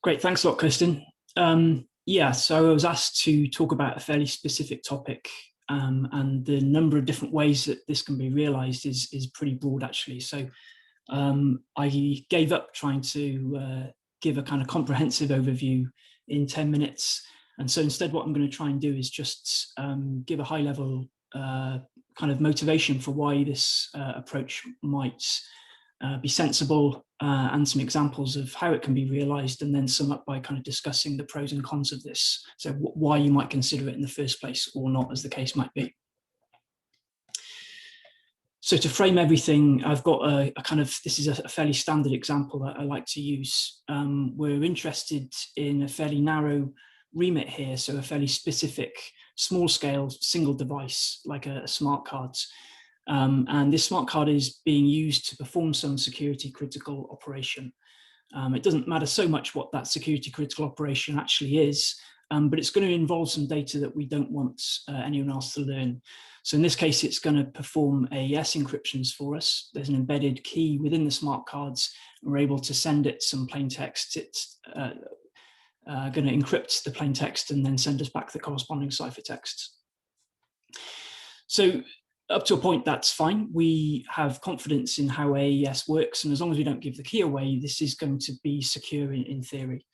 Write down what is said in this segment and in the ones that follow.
Great, thanks a lot, Kristen. Yeah, so I was asked to talk about a fairly specific topic, and the number of different ways that this can be realized is pretty broad, actually. So I gave up trying to give a kind of comprehensive overview in 10 minutes. And so instead, what I'm going to try and do is just give a high-level kind of motivation for why this approach might be sensible, and some examples of how it can be realized, and then sum up by kind of discussing the pros and cons of this. So why you might consider it in the first place or not, as the case might be. So to frame everything, I've got a kind of, this is a fairly standard example that I like to use. We're interested in a fairly narrow remit here, so a fairly specific, small scale, single device, like a smart card. And this smart card is being used to perform some security critical operation. It doesn't matter so much what that security critical operation actually is, but it's going to involve some data that we don't want anyone else to learn. So in this case, it's going to perform AES encryptions for us. There's an embedded key within the smart cards, and we're able to send it some plain text. It's going to encrypt the plain text and then send us back the corresponding ciphertext. So up to a point, that's fine. We have confidence in how AES works, and as long as we don't give the key away, this is going to be secure in theory.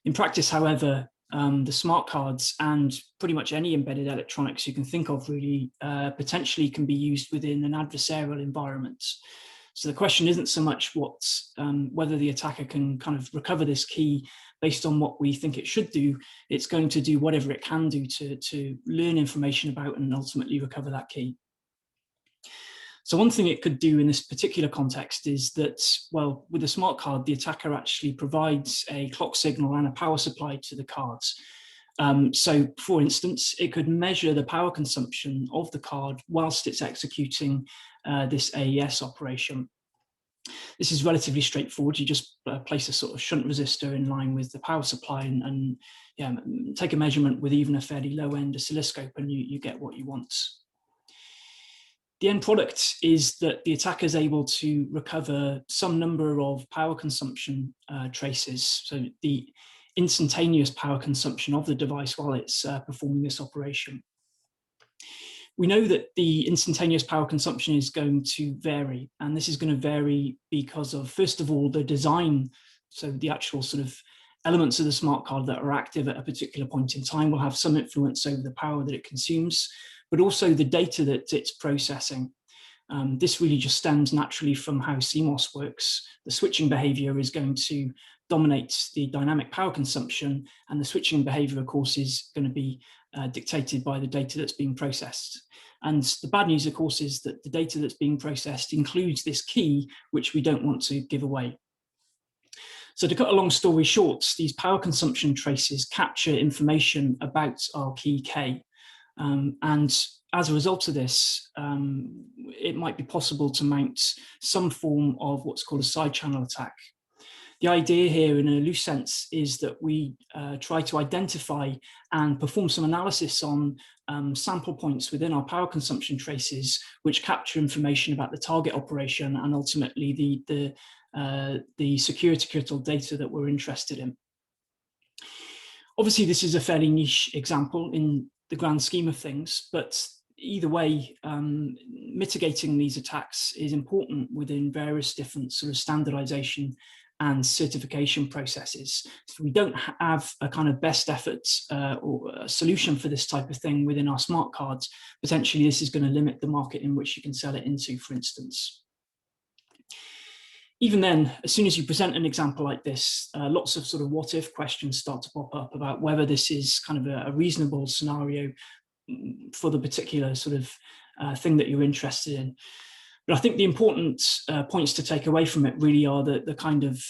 In practice, however, the smart cards and pretty much any embedded electronics you can think of really potentially can be used within an adversarial environment. So the question isn't so much whether the attacker can kind of recover this key based on what we think it should do. It's going to do whatever it can do to learn information about and ultimately recover that key. So one thing it could do in this particular context is that, well, with a smart card, the attacker actually provides a clock signal and a power supply to the cards. So for instance, it could measure the power consumption of the card whilst it's executing this AES operation. This is relatively straightforward. You just place a sort of shunt resistor in line with the power supply and yeah, take a measurement with even a fairly low end oscilloscope, and you get what you want. The end product is that the attacker is able to recover some number of power consumption traces, so the instantaneous power consumption of the device while it's performing this operation. We know that the instantaneous power consumption is going to vary, and this is going to vary because of, first of all, the design. So the actual sort of elements of the smart card that are active at a particular point in time will have some influence over the power that it consumes, but also the data that it's processing. This really just stems naturally from how CMOS works. The switching behavior is going to dominate the dynamic power consumption, and the switching behavior, of course, is going to be dictated by the data that's being processed. And the bad news, of course, is that the data that's being processed includes this key, which we don't want to give away. So to cut a long story short, these power consumption traces capture information about our key K. And as a result of this, it might be possible to mount some form of what's called a side channel attack. The idea here, in a loose sense, is that we try to identify and perform some analysis on sample points within our power consumption traces, which capture information about the target operation and ultimately the security critical data that we're interested in. Obviously, this is a fairly niche example in the grand scheme of things, but either way, mitigating these attacks is important within various different sort of standardization and certification processes. If we don't have a kind of best efforts or a solution for this type of thing within our smart cards, potentially this is going to limit the market in which you can sell it into, for instance. Even then, as soon as you present an example like this, lots of sort of what if questions start to pop up about whether this is kind of a reasonable scenario for the particular sort of thing that you're interested in. But I think the important points to take away from it really are the kind of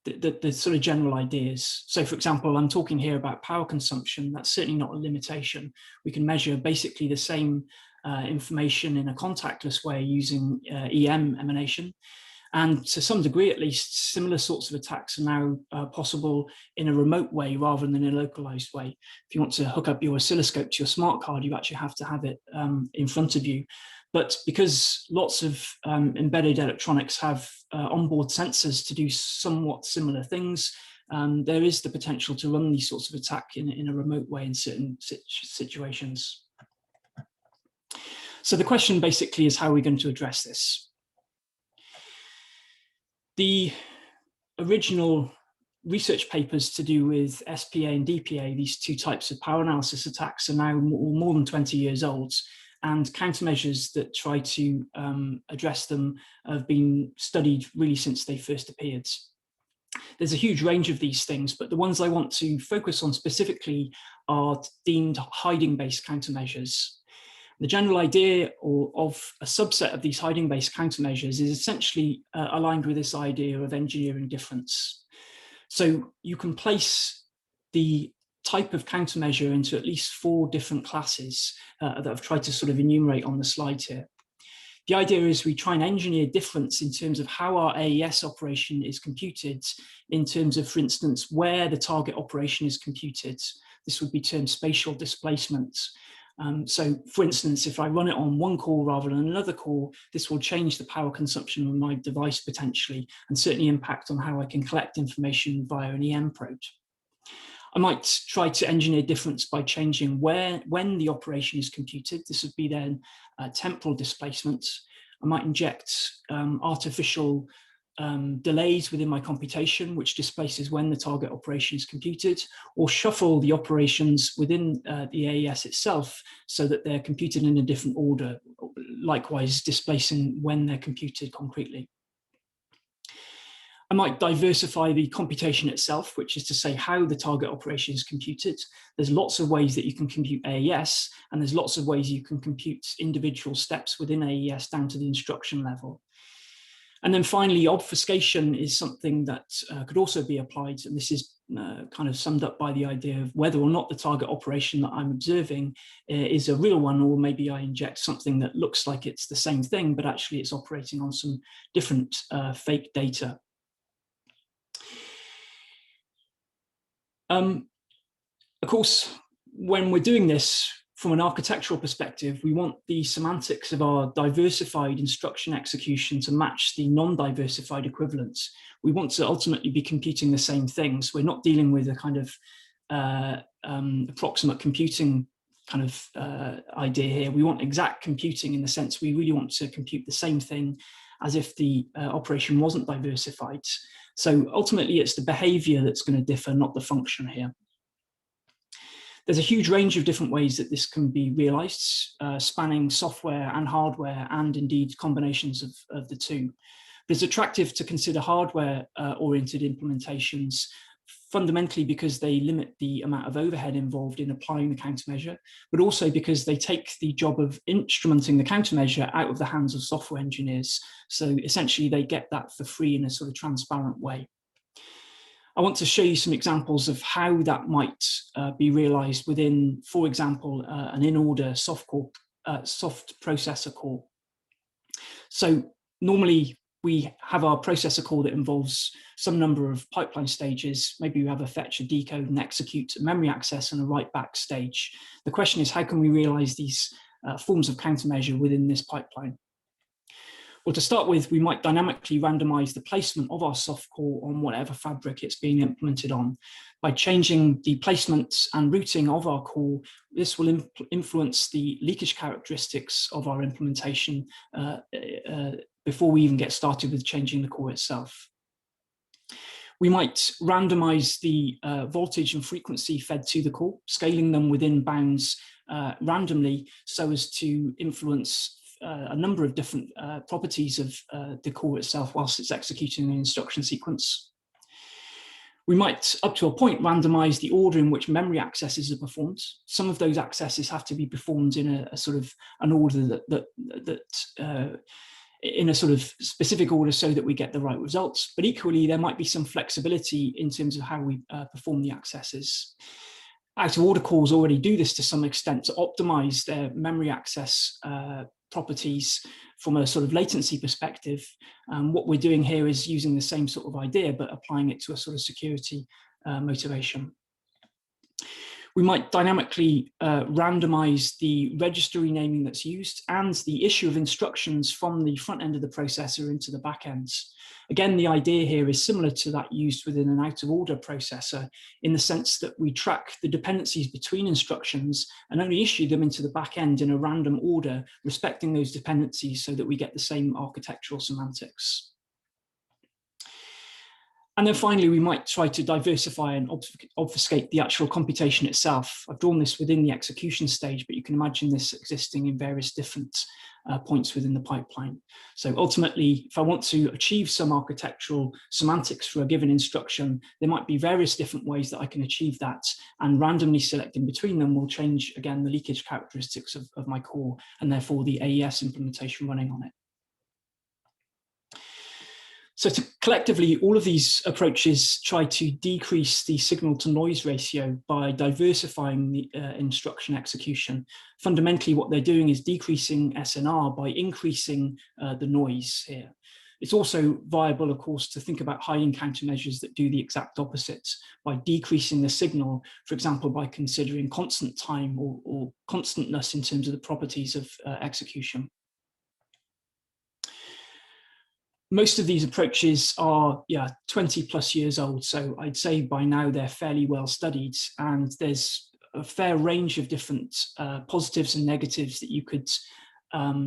the sort of general ideas. So for example, I'm talking here about power consumption. That's certainly not a limitation. We can measure basically the same information in a contactless way using EM emanation. And to some degree, at least, similar sorts of attacks are now possible in a remote way rather than in a localized way. If you want to hook up your oscilloscope to your smart card, you actually have to have it in front of you. But because lots of embedded electronics have onboard sensors to do somewhat similar things, there is the potential to run these sorts of attack in a remote way in certain situations. So the question basically is, how are we going to address this? The original research papers to do with SPA and DPA, these two types of power analysis attacks, are now more than 20 years old, and countermeasures that try to address them have been studied really since they first appeared. There's a huge range of these things, but the ones I want to focus on specifically are deemed hiding-based countermeasures. The general idea of a subset of these hiding-based countermeasures is essentially aligned with this idea of engineering difference. So you can place the type of countermeasure into at least 4 different classes that I've tried to sort of enumerate on the slide here. The idea is we try and engineer difference in terms of how our AES operation is computed, in terms of, for instance, where the target operation is computed. This would be termed spatial displacement. So, for instance, if I run it on one core rather than another core, this will change the power consumption of my device potentially, and certainly impact on how I can collect information via an EM probe. I might try to engineer difference by changing when the operation is computed. This would be then temporal displacement. I might inject artificial delays within my computation, which displaces when the target operation is computed, or shuffle the operations within the AES itself so that they're computed in a different order, likewise displacing when they're computed concretely. I might diversify the computation itself, which is to say how the target operation is computed. There's lots of ways that you can compute AES, and there's lots of ways you can compute individual steps within AES down to the instruction level. And then finally, obfuscation is something that could also be applied, and this is kind of summed up by the idea of whether or not the target operation that I'm observing is a real one, or maybe I inject something that looks like it's the same thing, but actually it's operating on some different fake data. Of course, when we're doing this from an architectural perspective, we want the semantics of our diversified instruction execution to match the non-diversified equivalents. We want to ultimately be computing the same things. We're not dealing with a kind of approximate computing kind of idea here. We want exact computing in the sense we really want to compute the same thing as if the operation wasn't diversified. So ultimately, it's the behavior that's going to differ, not the function here. There's a huge range of different ways that this can be realized, spanning software and hardware, and indeed combinations of the two. But it's attractive to consider hardware-oriented implementations, fundamentally because they limit the amount of overhead involved in applying the countermeasure, but also because they take the job of instrumenting the countermeasure out of the hands of software engineers. So essentially, they get that for free in a sort of transparent way. I want to show you some examples of how that might be realized within, for example, an in-order soft processor core. So normally we have our processor core that involves some number of pipeline stages. Maybe we have a fetch, a decode, and execute, a memory access, and a write back stage. The question is, how can we realize these forms of countermeasure within this pipeline? Well, to start with, we might dynamically randomize the placement of our soft core on whatever fabric it's being implemented on. By changing the placement and routing of our core, this will influence the leakage characteristics of our implementation before we even get started with changing the core itself. We might randomize the voltage and frequency fed to the core, scaling them within bounds randomly so as to influence a number of different properties of the core itself whilst it's executing an instruction sequence. We might, up to a point, randomize the order in which memory accesses are performed. Some of those accesses have to be performed in a sort of an order in a sort of specific order so that we get the right results. But equally, there might be some flexibility in terms of how we perform the accesses. Out-of-order cores already do this to some extent to optimize their memory access properties from a sort of latency perspective. What we're doing here is using the same sort of idea, but applying it to a sort of security motivation. We might dynamically randomize the register renaming that's used and the issue of instructions from the front end of the processor into the back ends. Again, the idea here is similar to that used within an out-of-order processor, in the sense that we track the dependencies between instructions and only issue them into the back end in a random order, respecting those dependencies so that we get the same architectural semantics. And then finally, we might try to diversify and obfuscate the actual computation itself. I've drawn this within the execution stage, but you can imagine this existing in various different points within the pipeline. So ultimately, if I want to achieve some architectural semantics for a given instruction, there might be various different ways that I can achieve that, and randomly selecting between them will change, again, the leakage characteristics of my core, and therefore the AES implementation running on it. So collectively, all of these approaches try to decrease the signal to noise ratio by diversifying the instruction execution. Fundamentally, what they're doing is decreasing SNR by increasing the noise here. It's also viable, of course, to think about hiding countermeasures that do the exact opposite by decreasing the signal, for example, by considering constant time or constantness in terms of the properties of execution. Most of these approaches are 20 plus years old, so I'd say by now they're fairly well studied, and there's a fair range of different positives and negatives that you could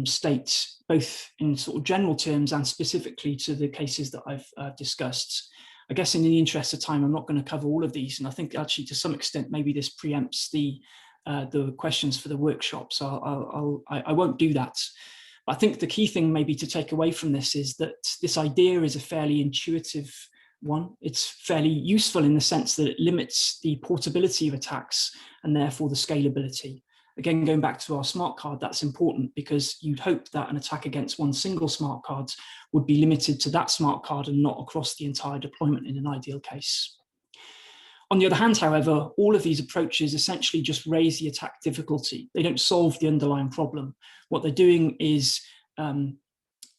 state, both in sort of general terms and specifically to the cases that I've discussed. I guess in the interest of time, I'm not going to cover all of these, and I think actually to some extent maybe this preempts the questions for the workshop, so I won't do that. I think the key thing maybe to take away from this is that this idea is a fairly intuitive one. It's fairly useful in the sense that it limits the portability of attacks and therefore the scalability. Again, going back to our smart card, that's important because you'd hope that an attack against one single smart card would be limited to that smart card and not across the entire deployment in an ideal case. On the other hand, however, all of these approaches essentially just raise the attack difficulty. They don't solve the underlying problem. What they're doing is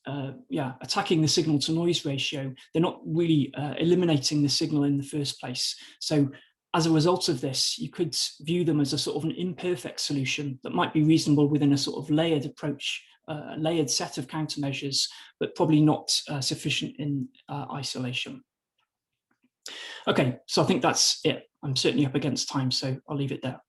attacking the signal to noise ratio. They're not really eliminating the signal in the first place. So as a result of this, you could view them as a sort of an imperfect solution that might be reasonable within a sort of layered approach, a layered set of countermeasures, but probably not sufficient in isolation. Okay, so I think that's it. I'm certainly up against time, so I'll leave it there.